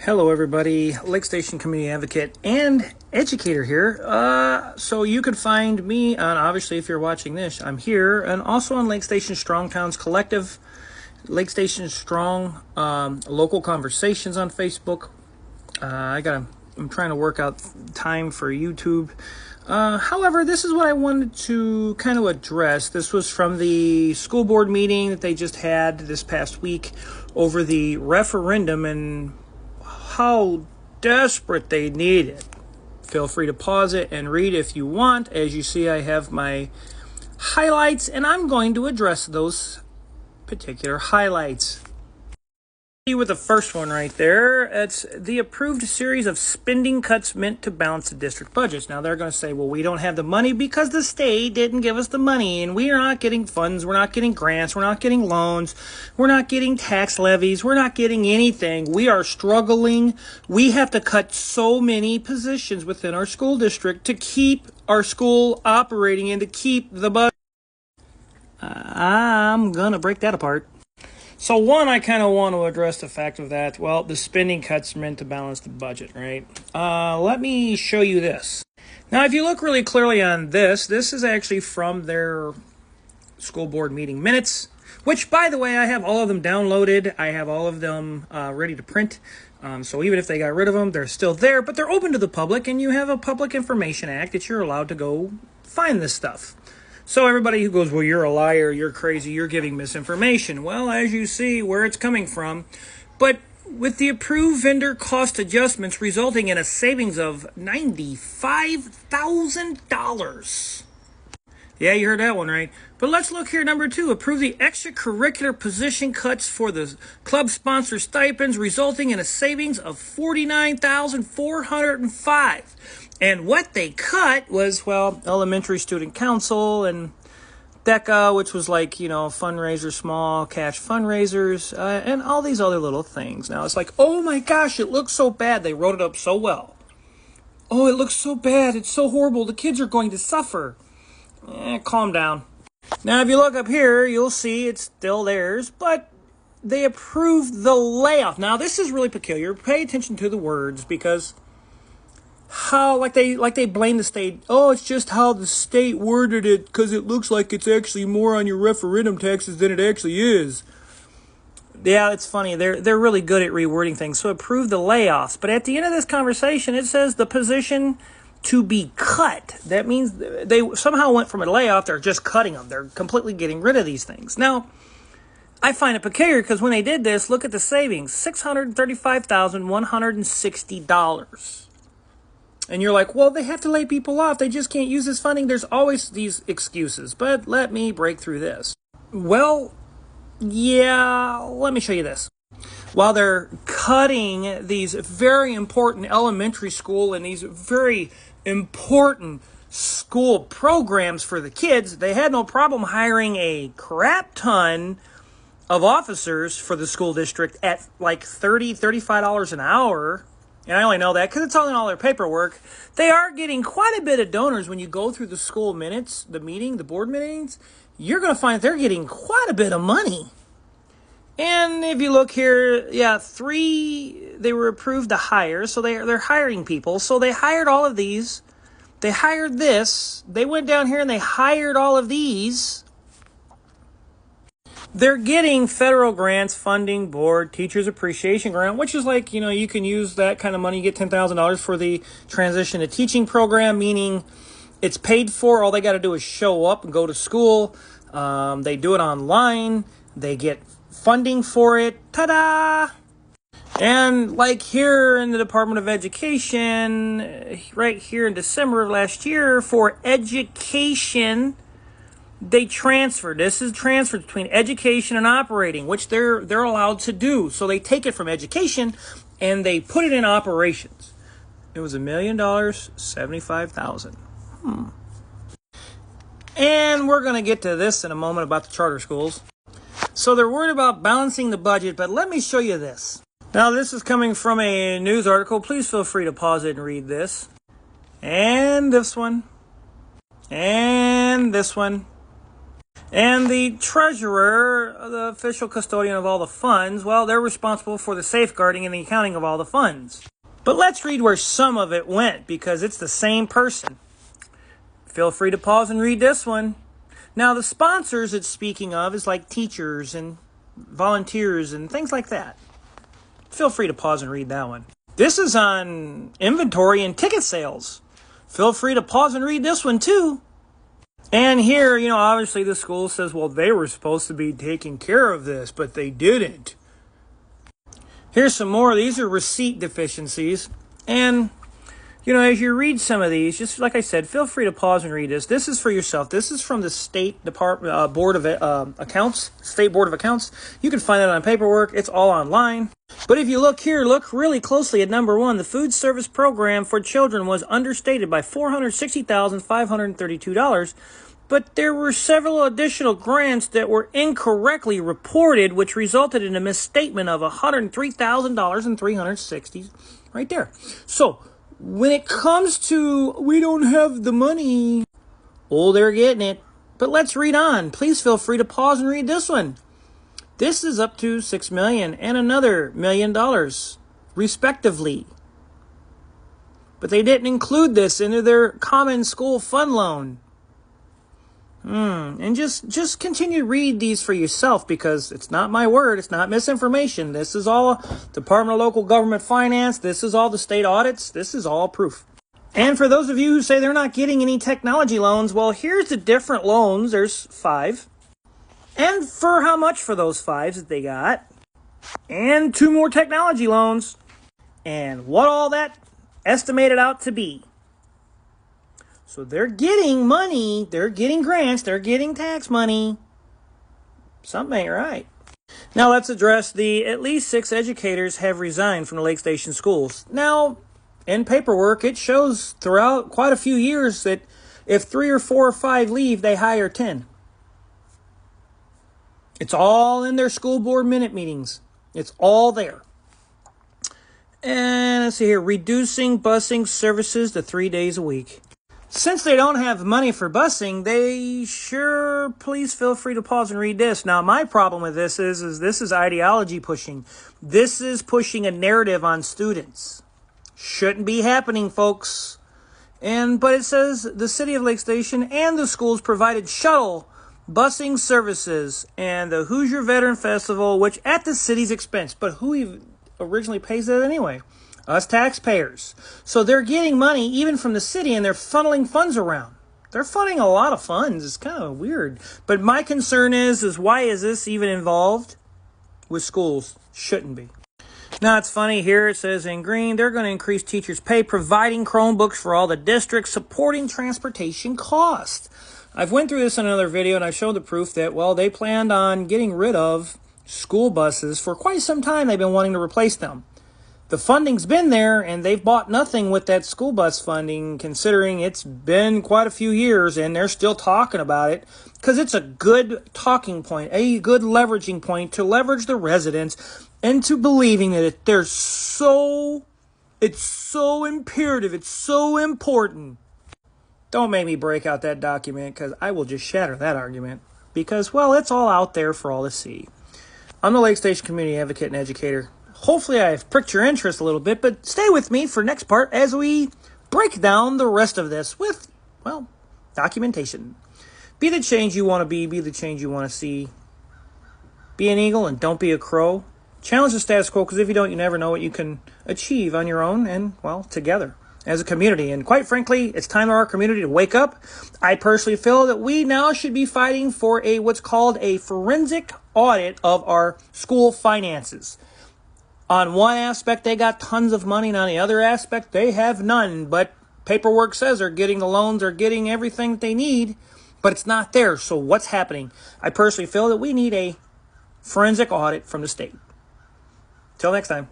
Hello everybody, Lake Station community advocate and educator here. So you could find me on, obviously if you're watching this, I'm here, and also on Lake Station Strong Towns Collective, Lake Station Strong Local Conversations on Facebook. I'm trying to work out time for YouTube. However, this is what I wanted to kind of address. This was from the school board meeting that they just had this past week over the referendum and how desperate they need it. Feel free to pause it and read if you want. As you see, I have my highlights, and I'm going to address those particular highlights. With the first one right there, it's the approved series of spending cuts meant to balance the district budgets. Now they're going to say, well, we don't have the money because the state didn't give us the money, and we are not getting funds, we're not getting grants, we're not getting loans, we're not getting tax levies, we're not getting anything. We are struggling. We have to cut so many positions within our school district to keep our school operating and to keep the budget. I'm going to break that apart. So one, I kind of want to address the fact of that, well, the spending cuts meant to balance the budget, right? Let me show you this. Now, if you look really clearly on this is actually from their school board meeting minutes, which, by the way, I have all of them downloaded. I have all of them ready to print. So even if they got rid of them, they're still there, but they're open to the public, and you have a Public Information Act that you're allowed to go find this stuff. So everybody who goes, well, you're a liar, you're crazy, you're giving misinformation. Well, as you see where it's coming from. But with the approved vendor cost adjustments resulting in a savings of $95,000. Yeah, you heard that one right. But let's look here, number 2. Approve the extracurricular position cuts for the club sponsor stipends resulting in a savings of $49,405. And what they cut was, well, elementary student council and DECA, which was like, fundraisers, small cash fundraisers, and all these other little things. Now it's like, oh my gosh, it looks so bad. They wrote it up so well. Oh, it looks so bad. It's so horrible. The kids are going to suffer. Calm down. Now, if you look up here, you'll see it's still theirs, but they approved the layoff. Now, this is really peculiar. Pay attention to the words, because how, like they blame the state. Oh, it's just how the state worded it, because it looks like it's actually more on your referendum taxes than it actually is. Yeah, it's funny. They're really good at rewording things. So approve the layoffs. But at the end of this conversation, it says the position to be cut. That means they somehow went from a layoff, they're just cutting them. They're completely getting rid of these things. Now, I find it peculiar because when they did this, look at the savings, $635,160. And you're like, well, they have to lay people off. They just can't use this funding. There's always these excuses. But let me break through this. Well, yeah, let me show you this. While they're cutting these very important elementary school and these very important school programs for the kids, they had no problem hiring a crap ton of officers for the school district at like $30, $35 an hour. And I only know that because it's all in all their paperwork. They are getting quite a bit of donors. When you go through the school minutes, the board meetings, you're going to find they're getting quite a bit of money. And if you look here, yeah, 3, they were approved to hire. So they're hiring people. So they hired all of these. They hired this. They went down here and they hired all of these. They're getting federal grants, funding, board, teachers appreciation grant, which is like, you can use that kind of money. You get $10,000 for the transition to teaching program, meaning it's paid for. All they got to do is show up and go to school. They do it online. They get funding for it. Ta-da! And like here in the Department of Education, right here in December of last year, for education, they transferred. This is transferred between education and operating, which they're allowed to do. So they take it from education and they put it in operations. It was $1,075,000. And we're going to get to this in a moment about the charter schools. So they're worried about balancing the budget, but let me show you this. Now, this is coming from a news article. Please feel free to pause it and read this. And this one. And this one. And the treasurer, the official custodian of all the funds, well, they're responsible for the safeguarding and the accounting of all the funds. But let's read where some of it went, because it's the same person. Feel free to pause and read this one. Now, the sponsors it's speaking of is like teachers and volunteers and things like that. Feel free to pause and read that one. This is on inventory and ticket sales. Feel free to pause and read this one too. And here, obviously the school says, well, they were supposed to be taking care of this, but they didn't. Here's some more. These are receipt deficiencies. And, as you read some of these, just like I said, feel free to pause and read this. This is for yourself. This is from the State Department Board of Accounts, State Board of Accounts. You can find it on paperwork. It's all online. But if you look here, look really closely at number 1. The food service program for children was understated by $460,532. But there were several additional grants that were incorrectly reported, which resulted in a misstatement of $103,360 right there. So, when it comes to, we don't have the money, oh, they're getting it. But let's read on. Please feel free to pause and read this one. This is up to $6 million and another $1 million, respectively. But they didn't include this into their common school fund loan. And just continue to read these for yourself, because it's not my word. It's not misinformation. This is all Department of Local Government Finance. This is all the state audits. This is all proof. And for those of you who say they're not getting any technology loans, well, here's the different loans. There's 5. And for how much for those 5s that they got. And 2 more technology loans. And what all that estimated out to be. So they're getting money, they're getting grants, they're getting tax money. Something ain't right. Now let's address the at least 6 educators have resigned from the Lake Station schools. Now, in paperwork, it shows throughout quite a few years that if 3 or 4 or 5 leave, they hire 10. It's all in their school board minute meetings. It's all there. And let's see here, reducing busing services to 3 days a week. Since they don't have money for busing, they sure, please feel free to pause and read this. Now, my problem with this is this is ideology pushing. This is pushing a narrative on students. Shouldn't be happening, folks. But it says the city of Lake Station and the schools provided shuttle busing services and the Hoosier Veteran Festival, which at the city's expense. But who even originally pays that anyway? Us taxpayers. So they're getting money even from the city, and they're funneling funds around. They're funding a lot of funds. It's kind of weird. But my concern is why is this even involved with schools? Shouldn't be. Now, it's funny here. It says in green, they're going to increase teachers' pay, providing Chromebooks for all the districts, supporting transportation costs. I've went through this in another video, and I showed the proof that, well, they planned on getting rid of school buses. For quite some time, they've been wanting to replace them. The funding's been there, and they've bought nothing with that school bus funding, considering it's been quite a few years, and they're still talking about it, because it's a good talking point, a good leveraging point to leverage the residents into believing that it's so imperative, it's so important. Don't make me break out that document, because I will just shatter that argument, because, well, it's all out there for all to see. I'm the Lake Station community advocate and educator. Hopefully I've pricked your interest a little bit, but stay with me for next part as we break down the rest of this with, well, documentation. Be the change you want to be the change you want to see. Be an eagle and don't be a crow. Challenge the status quo, because if you don't, you never know what you can achieve on your own and, well, together as a community. And quite frankly, it's time for our community to wake up. I personally feel that we now should be fighting for what's called a forensic audit of our school finances. On one aspect, they got tons of money, and on the other aspect, they have none. But paperwork says they're getting the loans, they're getting everything that they need, but it's not there. So what's happening? I personally feel that we need a forensic audit from the state. Till next time.